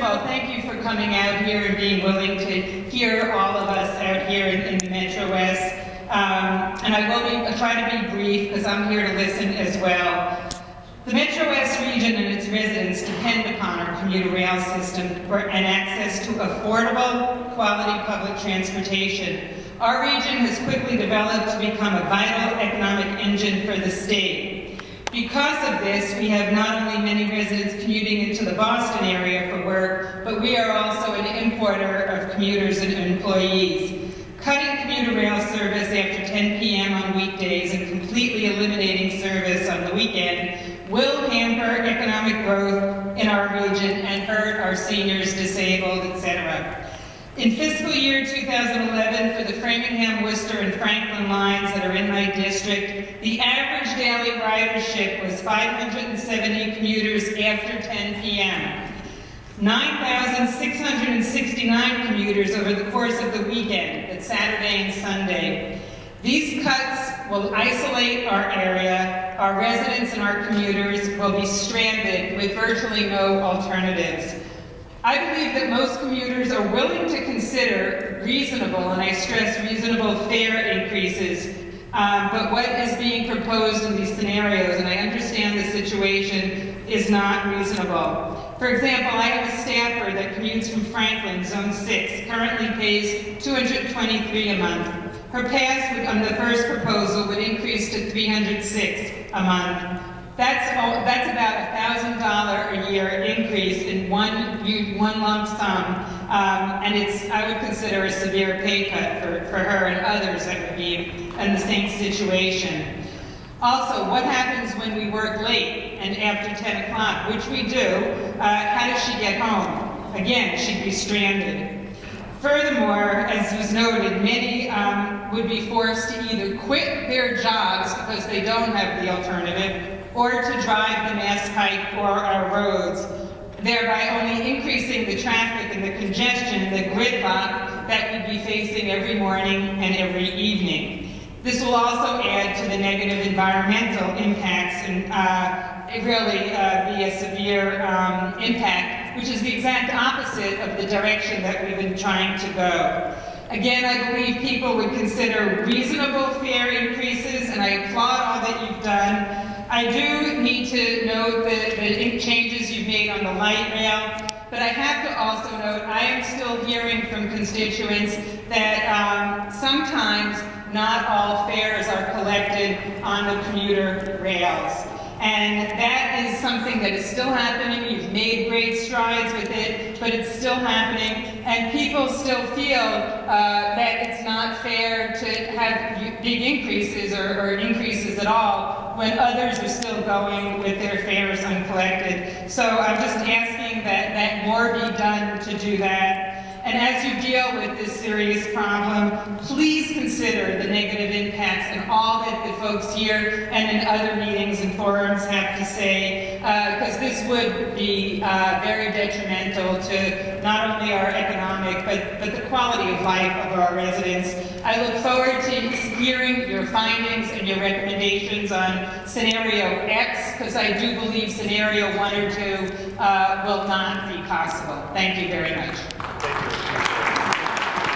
of all, thank you for coming out here and being willing to hear all of us out here in the Metro West. And I will try to be brief because I'm here to listen as well. The Metro West region and its residents depend upon our commuter rail system and access to affordable, quality public transportation. Our region has quickly developed to become a vital economic engine for the state. Because of this, we have not only many residents commuting into the Boston area for work, but we are also an importer of commuters and employees. Cutting commuter rail service after 10 p.m. on weekdays and completely eliminating service on the weekend will hamper economic growth in our region and hurt our seniors, disabled, etc. In fiscal year 2011, for the Framingham, Worcester, and Franklin lines that are in my district, the average daily ridership was 570 commuters after 10 p.m. 9,669 commuters over the course of the weekend, that's Saturday and Sunday. These cuts will isolate our area, our residents and our commuters will be stranded with virtually no alternatives. I believe that most commuters are willing to consider reasonable, and I stress reasonable, fare increases, but what is being proposed in these scenarios, and I understand the situation, is not reasonable. For example, I have a staffer that commutes from Franklin, Zone 6, currently pays $223 a month. Her pass on the first proposal would increase to $306 a month. That's about $1,000 a year increase in one lump sum, and I would consider a severe pay cut for her and others that would be in the same situation. Also, what happens when we work late and after 10 o'clock, which we do? How does she get home? Again, she'd be stranded. Furthermore, as was noted, many would be forced to either quit their jobs because they don't have the alternative, or to drive the Mass Pike or our roads, thereby only increasing the traffic and the congestion, the gridlock that we'd be facing every morning and every evening. This will also add to the negative environmental impacts and really be a severe impact, which is the exact opposite of the direction that we've been trying to go. Again, I believe people would consider reasonable fare increases, and I applaud all that you've done. I do need to note the changes you've made on the light rail, but I have to also note I am still hearing from constituents that sometimes not all fares are collected on the commuter rails. And that is something that is still happening. You've made great strides with it, but it's still happening. And people still feel that it's not fair to have big increases or increases at all when others are still going with their fares uncollected. So I'm just asking that more be done to do that. And as you deal with this serious problem, please consider the negative impacts and all that the folks here and in other meetings and forums have to say, because this would be very detrimental to not only our economic, but the quality of life of our residents. I look forward to hearing your findings and your recommendations on scenario X, because I do believe scenario 1 or 2 will not be possible. Thank you very much. Thank you.